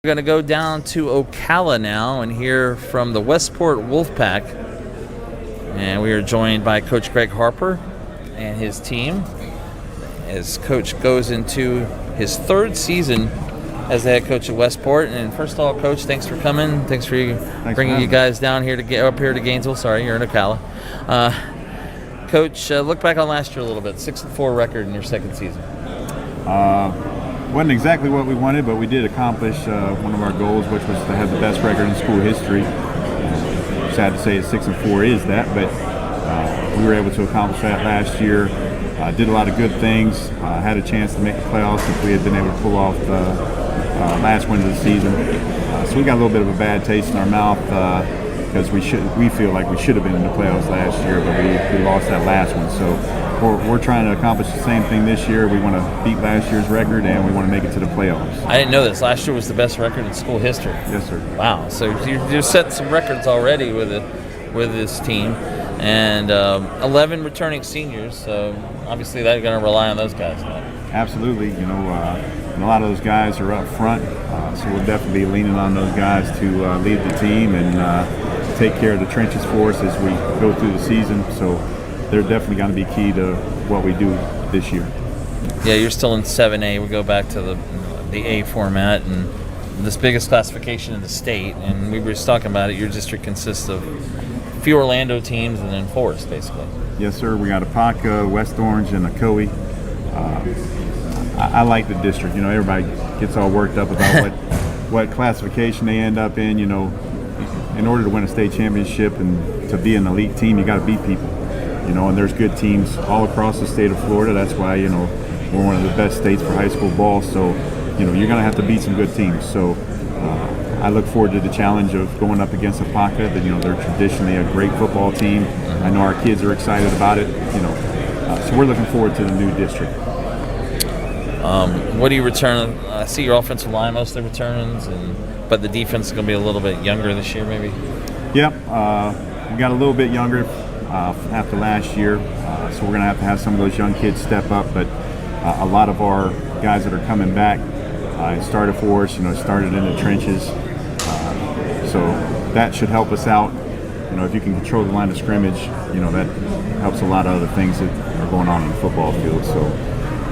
We're going to go down to Ocala now and hear from the Westport Wolfpack. And we are joined by Coach Greg Harper and his team as Coach goes into his third season as the head coach at Westport. And first of all, Coach, thanks for coming. Thanks for bringing you guys down here to get up here to Gainesville. Sorry, you're in Ocala. Coach, look back on last year a little bit. 6-4 record in your second season. Wasn't exactly what we wanted, but we did accomplish one of our goals, which was to have the best record in school history. Sad to say 6-4 is that, but we were able to accomplish that last year. Did a lot of good things. Had a chance to make the playoffs if we had been able to pull off the last win of the season. So we got a little bit of a bad taste in our mouth because we feel like we should have been in the playoffs last year, but we lost that last one. So we're trying to accomplish the same thing this year. We want to beat last year's record, and we want to make it to the playoffs. I didn't know this. Last year was the best record in school history. Yes, sir. Wow. So you're setting some records already with this team. And 11 returning seniors, so obviously they're going to rely on those guys now. Absolutely. And a lot of those guys are up front, so we'll definitely be leaning on those guys to lead the team and take care of the trenches for us as we go through the season. So they're definitely going to be key to what we do this year. Yeah, you're still in 7A. We go back to the A format, and this biggest classification in the state, and we were just talking about it. Your district consists of a few Orlando teams and then Forest, basically. Yes, sir. We got Apopka, West Orange, and Ocoee. I like the district. Everybody gets all worked up about what classification they end up in. In order to win a state championship and to be an elite team, you got to beat people. And there's good teams all across the state of Florida. That's why, we're one of the best states for high school ball. So, you're going to have to beat some good teams. So, I look forward to the challenge of going up against Apopka. They're traditionally a great football team. I know our kids are excited about it. So we're looking forward to the new district. What do you return? I see your offensive line mostly returns, but the defense is going to be a little bit younger this year, maybe. Yep, we got a little bit younger after last year, so we're going to have some of those young kids step up. But a lot of our guys that are coming back started for us. Started in the trenches, so that should help us out. If you can control the line of scrimmage, that helps a lot of other things that are going on in the football field. So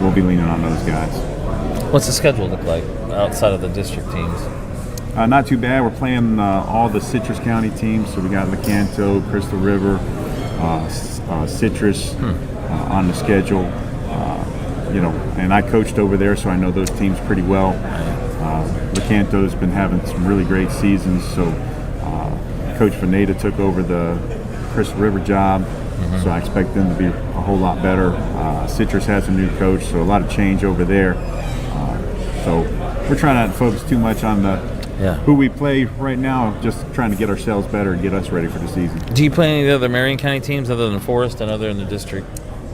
we'll be leaning on those guys. What's the schedule look like outside of the district teams? Not too bad. We're playing all the Citrus County teams. So we got Lecanto, Crystal River, Citrus on the schedule. And I coached over there, so I know those teams pretty well. Lecanto's been having some really great seasons. So Coach Veneta took over the Crystal River job, so I expect them to be a whole lot better. Citrus has a new coach, so a lot of change over there. So we're trying not to focus too much on who we play right now, just trying to get ourselves better and get us ready for the season. Do you play any of the other Marion County teams other than Forest and other in the district?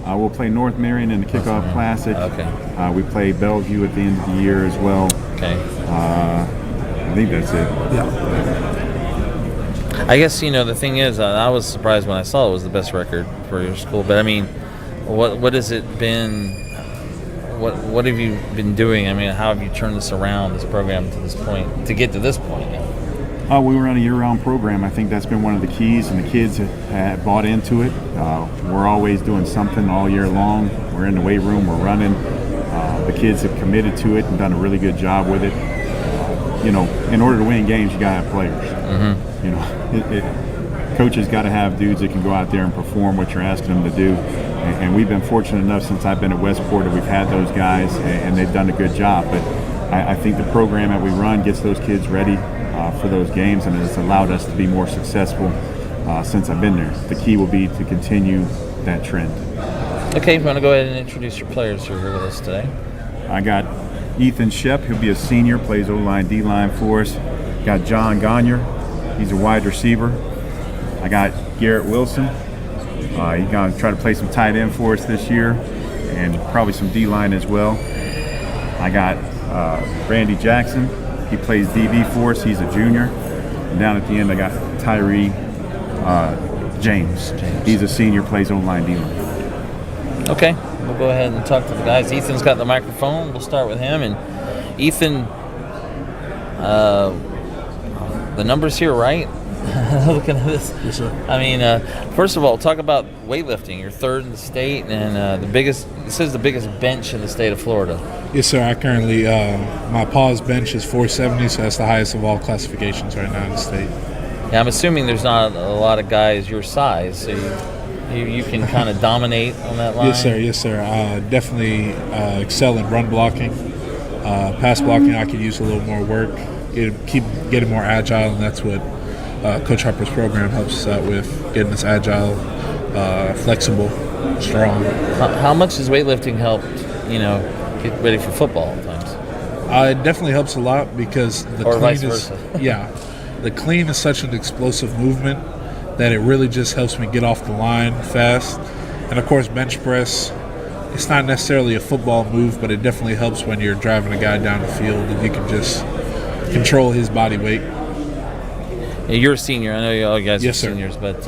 We'll play North Marion in the Kickoff Classic. Okay. We play Bellevue at the end of the year as well. Okay. I think that's it. Yeah. I guess, the thing is, I was surprised when I saw it was the best record for your school. But, what has it been? What have you been doing? How have you turned this around, this program, to this point, to get to this point? We run a year-round program. I think that's been one of the keys, and the kids have bought into it. We're always doing something all year long. We're in the weight room. We're running. The kids have committed to it and done a really good job with it. In order to win games, you got to have players. Coaches got to have dudes that can go out there and perform what you're asking them to do. And we've been fortunate enough since I've been at Westport that we've had those guys, and they've done a good job. But I think the program that we run gets those kids ready for those games, and it's allowed us to be more successful since I've been there. The key will be to continue that trend. Okay, I'm going to go ahead and introduce your players who are here with us today. I got Ethan Shep. He'll be a senior, plays O-line, D-line for us. Got John Gagner. He's a wide receiver. I got Garrett Wilson. He's going to try to play some tight end for us this year, and probably some D-line as well. I got Randy Jackson. He plays DB for us. He's a junior. And down at the end, I got Tyree James. He's a senior, plays O-line, D-line. Okay, we'll go ahead and talk to the guys. Ethan's got the microphone. We'll start with him. And Ethan, The numbers here, right? Looking at this. Yes, sir. I mean, first of all, talk about weightlifting. You're third in the state, and this is the biggest bench in the state of Florida. Yes, sir. I currently, my pause bench is 470, so that's the highest of all classifications right now in the state. Yeah, I'm assuming there's not a lot of guys your size, so you can kind of dominate on that line. Yes, sir. Yes, sir. Definitely excel in run blocking. Pass blocking, I could use a little more work. Keep getting more agile, and that's what Coach Harper's program helps us out with, getting us agile, flexible, strong. How much does weightlifting help, get ready for football at times? It definitely helps a lot because the or clean vice is versa. The clean is such an explosive movement that it really just helps me get off the line fast. And of course, bench press, it's not necessarily a football move, but it definitely helps when you're driving a guy down the field and you can just control his body weight. Yeah, you're a senior. I know you guys Yes, are sir. seniors, but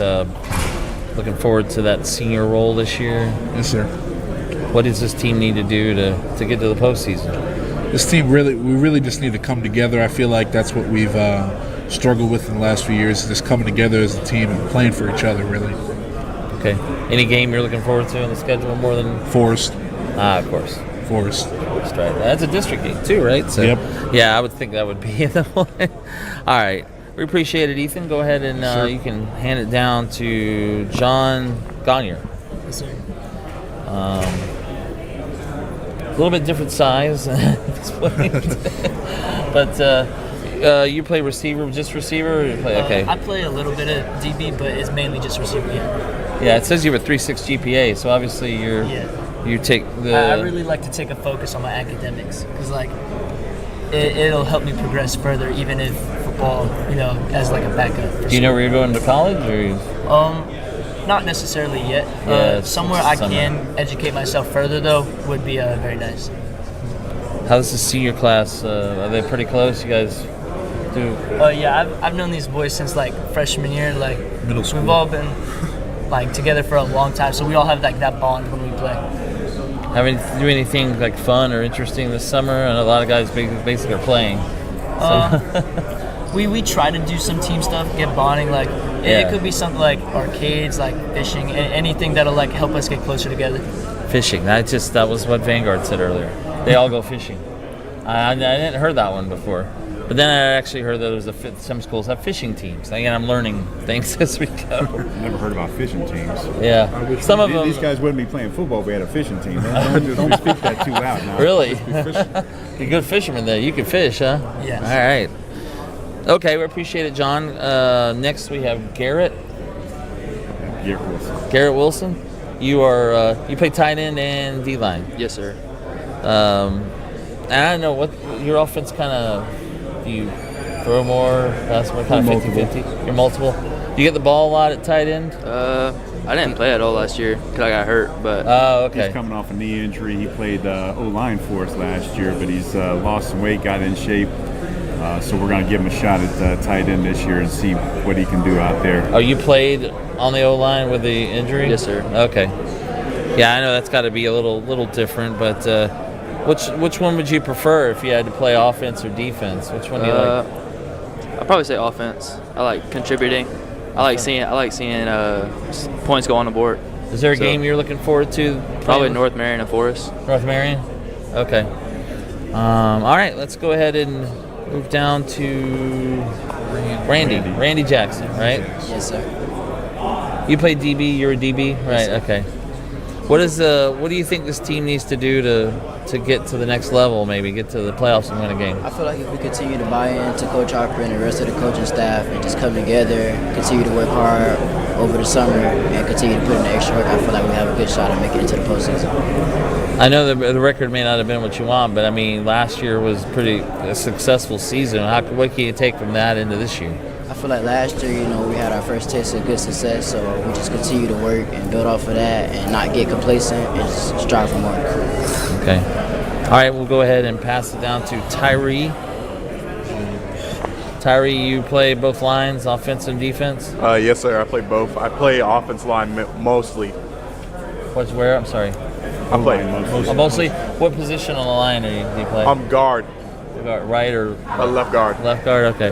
looking forward to that senior role this year. Yes, sir. What does this team need to do to get to the postseason? This team we really just need to come together. I feel like that's what we've struggled with in the last few years, just coming together as a team and playing for each other, really. Okay. Any game you're looking forward to on the schedule more than Forest. Of course. Forest. Forest, right. That's a district game too, right? So, Yep. Yeah, I would think that would be the one. All right. We appreciate it, Ethan. Go ahead and Sure. you can hand it down to John Gagne. Yes, sir. A little bit different size at this point. But you play receiver, just receiver? Or you play, okay. I play a little bit of DB, but it's mainly just receiver. Yeah, it says you have a 3.6 GPA, so obviously you take the... I really like to take a focus on my academics because, it'll help me progress further, even if football, as like a backup. Do you know where you're going to college? Or Not necessarily yet. Yeah, Somewhere I summer. can educate myself further, though, would be very nice. How's the senior class? Are they pretty close? You guys do... I've known these boys since freshman year. Middle school. We've all been together for a long time, so we all have that bond when we play. Do anything fun or interesting this summer? I know a lot of guys basically are playing. We try to do some team stuff, get bonding. It could be something like arcades, fishing, anything that'll help us get closer together. Fishing. That was what Vanguard said earlier. They all go fishing. I didn't heard that one before. But then I actually heard that some schools have fishing teams. Again, I'm learning things as we go. Never heard about fishing teams. Yeah. Some of them... These guys wouldn't be playing football if we had a fishing team. Don't speak that too loud now. Really? You're You're a good fisherman there. You can fish, huh? Yes. All right. Okay, we appreciate it, John. Next we have Garrett. Garrett Wilson. Garrett Wilson. You are you play tight end and D line. Yes, sir. And I don't know what your offense kind of. Do you throw more, pass more, kind of 50-50? You're multiple. Do you get the ball a lot at tight end? I didn't play at all last year because I got hurt, but Oh, okay. He's coming off a knee injury. He played O-line for us last year, but he's lost some weight, got in shape. So we're going to give him a shot at tight end this year and see what he can do out there. Oh, you played on the O-line with the injury? Yes, sir. Okay. Yeah, I know that's got to be a little different, but which one would you prefer if you had to play offense or defense? Which one do you like? I'd probably say offense. I like contributing. I like seeing points go on the board. Is there a game you're looking forward to? Probably playing? North Marion and Forest. North Marion? Okay. All right, let's go ahead and move down to Randy Jackson, right? Yes, sir. You play DB, you're a DB? Right, okay. What do you think this team needs to do to get to the next level, maybe get to the playoffs and win a game? I feel like if we continue to buy into Coach Harper and the rest of the coaching staff and just come together, continue to work hard over the summer, and continue to put in the extra work, I feel like we have a good shot at making it to the postseason. I know the record may not have been what you want, but I mean, last year was a successful season. What can you take from that into this year? I feel like last year, we had our first taste of good success, so we just continue to work and build off of that and not get complacent and just strive for more. Okay. All right, we'll go ahead and pass it down to Tyree. Tyree, you play both lines, offense and defense? Yes, sir. I play both. I play offense line mostly. Where? I'm sorry. I play Mostly. What position on the line do you play? I'm guard. Right or Left guard. left guard? Okay.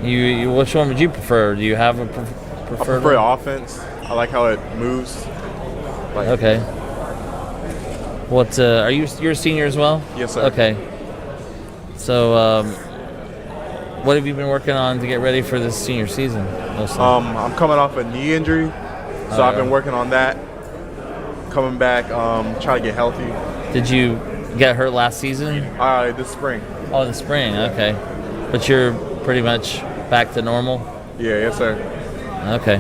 You which one would you prefer? Do you have a I preferred prefer one? offense. I like how it moves. Like, Okay. What are you're a senior as well? Yes, sir. Okay. So what have you been working on to get ready for this senior season? Mostly? I'm coming off a knee injury, so I've been working on that. Coming back, trying to get healthy. Did you get hurt last season? This spring. Oh, in the spring. Okay. But you're pretty much back to normal? Yeah, yes, sir. Okay.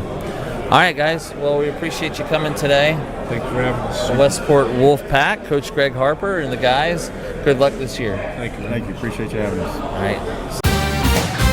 All right, guys. Well, we appreciate you coming today. Thank you for having us. The Westport Wolfpack, Coach Greg Harper and the guys. Good luck this year. Thank you. Thank you. Appreciate you having us. All right.